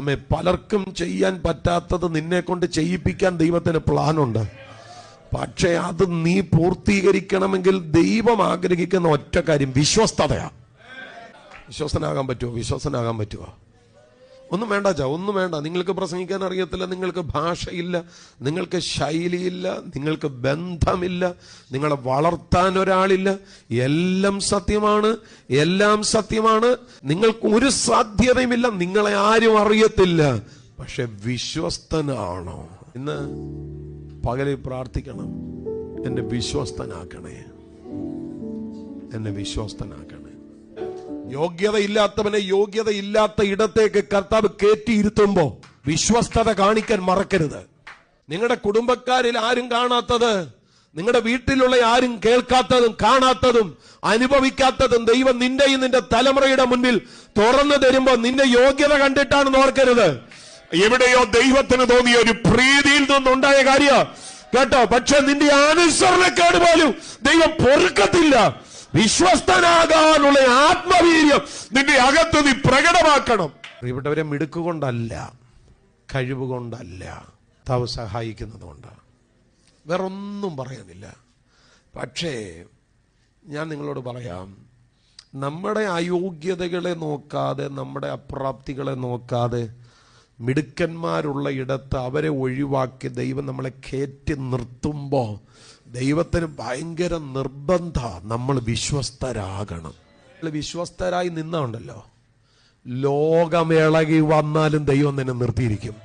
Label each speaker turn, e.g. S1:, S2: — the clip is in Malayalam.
S1: നമ്മെ പലർക്കും ചെയ്യാൻ പറ്റാത്തത് നിന്നെ കൊണ്ട് ചെയ്യിപ്പിക്കാൻ ദൈവത്തിന് പ്ലാനുണ്ട്. പക്ഷേ അത് നീ പൂർത്തീകരിക്കണമെങ്കിൽ ദൈവം ആഗ്രഹിക്കുന്ന ഒറ്റ കാര്യം വിശ്വസ്തതയാണ്. വിശ്വസ്തനാകാൻ പറ്റുമോ? ഒന്നും വേണ്ട ഒന്നും വേണ്ട. നിങ്ങൾക്ക് പ്രസംഗിക്കാൻ അറിയത്തില്ല, നിങ്ങൾക്ക് ഭാഷയില്ല, നിങ്ങൾക്ക് ശൈലിയില്ല, നിങ്ങൾക്ക് ബന്ധമില്ല, നിങ്ങളെ വളർത്താൻ ഒരാളില്ല. എല്ലാം സത്യമാണ്. നിങ്ങൾക്ക് ഒരു സാധ്യതയുമില്ല, നിങ്ങളെ ആരും അറിയത്തില്ല. പക്ഷെ വിശ്വസ്തനാണോ? ഇന്ന് പകലിൽ പ്രാർത്ഥിക്കണം, എന്നെ വിശ്വസ്തനാക്കണേ. യോഗ്യതയില്ലാത്തവനെ യോഗ്യതയില്ലാത്ത ഇടത്തേക്ക് കർത്താവ് കയറ്റിയിരുത്തുമ്പോ വിശ്വസ്തത കാണിക്കാൻ മറക്കരുത്. നിങ്ങളുടെ കുടുംബക്കാരിൽ ആരും കാണാത്തത്, നിങ്ങളുടെ വീട്ടിലുള്ള ആരും കേൾക്കാത്തതും കാണാത്തതും അനുഭവിക്കാത്തതും ദൈവം നിന്റെയും നിന്റെ തലമുറയുടെ മുൻപിൽ തുറന്നു തരുമ്പോ നിന്റെ യോഗ്യത കണ്ടിട്ടാണെന്ന് ഓർക്കരുത്. എവിടെയോ ദൈവത്തിന് തോന്നിയ ഒരു പ്രീതിയിൽ നിന്നുണ്ടായ കാര്യം കേട്ടോ. പക്ഷെ നിന്റെ അനുസരണക്കേട് പോലും ദൈവം പൊറുക്കത്തില്ല. വിശ്വസ്തനാകാനുള്ള ആത്മവീര്യം നിന്റെ അകത്ത് നീ പ്രകടമാക്കണം. പ്രിയപ്പെട്ടവരെ, മിടുക്കുകൊണ്ടല്ല, കഴിവുകൊണ്ടല്ല, കർത്താവ് സഹായിക്കുന്നത് കൊണ്ടാണ്. വേറൊന്നും പറയാനില്ല. പക്ഷേ ഞാൻ നിങ്ങളോട് പറയാം, നമ്മുടെ അയോഗ്യതകളെ നോക്കാതെ, നമ്മുടെ അപ്രാപ്തികളെ നോക്കാതെ, മിടുക്കന്മാരുള്ള ഇടത്ത് അവരെ ഒഴിവാക്കി ദൈവം നമ്മളെ കയറ്റി നിർത്തുമ്പോൾ ദൈവത്തിന് ഭയങ്കര നിർബന്ധ നമ്മൾ വിശ്വസ്തരാകണം. വിശ്വസ്തരായി നിന്നുണ്ടല്ലോ, ലോകമിളകി വന്നാലും ദൈവം നിന്നെ നിർത്തിയിരിക്കും.